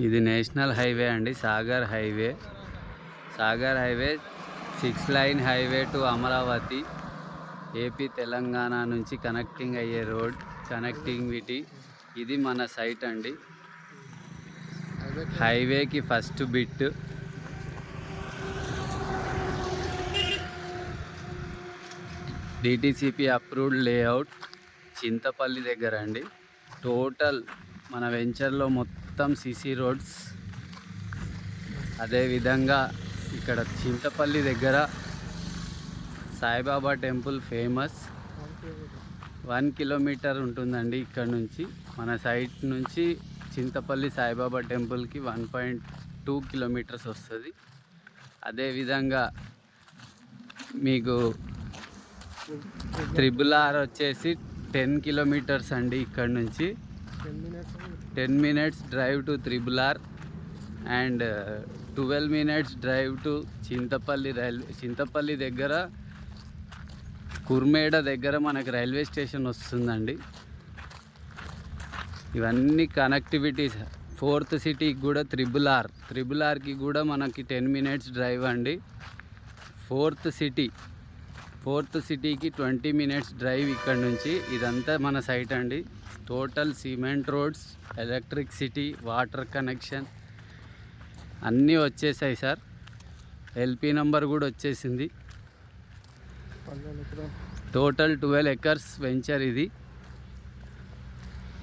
ఇది national highway అండి, Sagar highway. Sagar highway 6 line highway to Amaravati, AP Telangana నుంచి కనెక్టింగ్ అయ్యే రోడ్, కనెక్టివిటీ. ఇది మన సైట్ అండి. హైవేకి first bit. DTCP approved layout, Chintapalli దగ్గర అండి. టోటల్ మన వెంచర్లో మొత్తం సిసి రోడ్స్. అదేవిధంగా ఇక్కడ చింతపల్లి దగ్గర సాయిబాబా టెంపుల్ ఫేమస్. 1 కిలోమీటర్ ఉంటుందండి ఇక్కడ నుంచి. మన సైట్ నుంచి చింతపల్లి సాయిబాబా టెంపుల్కి 1.2 కిలోమీటర్స్ వస్తుంది. అదేవిధంగా మీకు RRR వచ్చేసి 10 కిలోమీటర్స్ అండి ఇక్కడ నుంచి. 10 minutes drive to RRR and 12 minutes drive to Chintapalli Chintapalli దగ్గర కుర్మేడ దగ్గర మనకు రైల్వే స్టేషన్ వస్తుందండి. ఇవన్నీ కనెక్టివిటీస్. 4th సిటీకి కూడా RRRకి కూడా మనకి 10 minutes డ్రైవ్ అండి. 4th సిటీకి 20 minutes డ్రైవ్ ఇక్కడ నుంచి. ఇదంతా మన సైట్ అండి. Total cement roads, electricity, water connection అన్నీ వచ్చేసాయి సార్. ఎల్పి నంబర్ కూడా వచ్చేసింది. టోటల్ 12 acres వెంచర్ ఇది.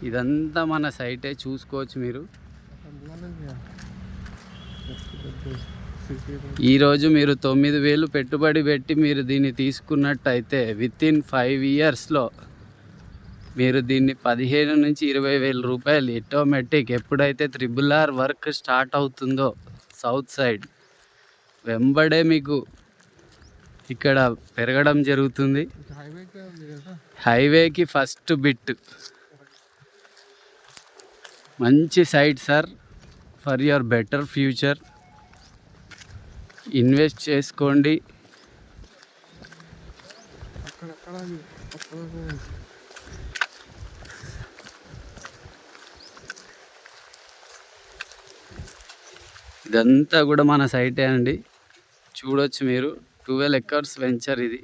ఇదంతా మన సైటే, చూసుకోవచ్చు మీరు. ఈరోజు మీరు 9,000 పెట్టుబడి పెట్టి మీరు దీన్ని తీసుకున్నట్టయితే వితిన్ 5 yearsలో మీరు దీన్ని 15 నుంచి 20,000 రూపాయలు ఆటోమేటిక్. ఎప్పుడైతే RRR వర్క్ స్టార్ట్ అవుతుందో సౌత్ సైడ్ వెంబడే మీకు ఇక్కడ పెరగడం జరుగుతుంది. హైవేకి ఫస్ట్ బిట్. మంచి site sir, for your better future. Invest చేసుకోండి. ఇదంతా కూడా మన సైటే అండి, చూడొచ్చు మీరు. 12 acres వెంచర్ ఇది.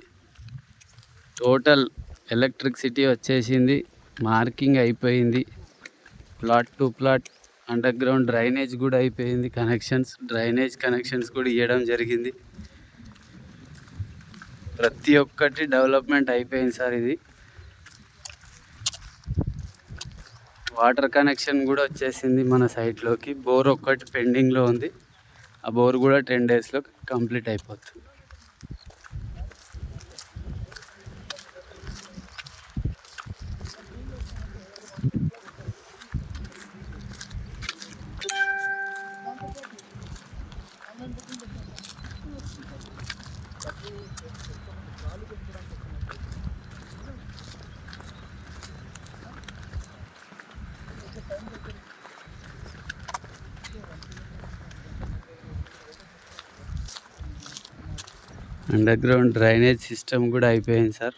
టోటల్ ఎలక్ట్రిసిటీ వచ్చేసింది, మార్కింగ్ అయిపోయింది. Plot to plot under ground drainage కూడా అయిపోయింది. డ్రైనేజ్ కనెక్షన్స్ కూడా ఇవ్వడం జరిగింది. ప్రతి ఒక్కటి డెవలప్మెంట్ అయిపోయింది సార్. ఇది వాటర్ కనెక్షన్ కూడా వచ్చేసింది మన సైట్లోకి. బోర్ ఒక్కటి పెండింగ్లో ఉంది. ఆ బోర్ కూడా 10 daysలో కంప్లీట్ అయిపోతుంది. అండర్ గ్రౌండ్ డ్రైనేజ్ సిస్టమ్ కూడా అయిపోయింది సార్.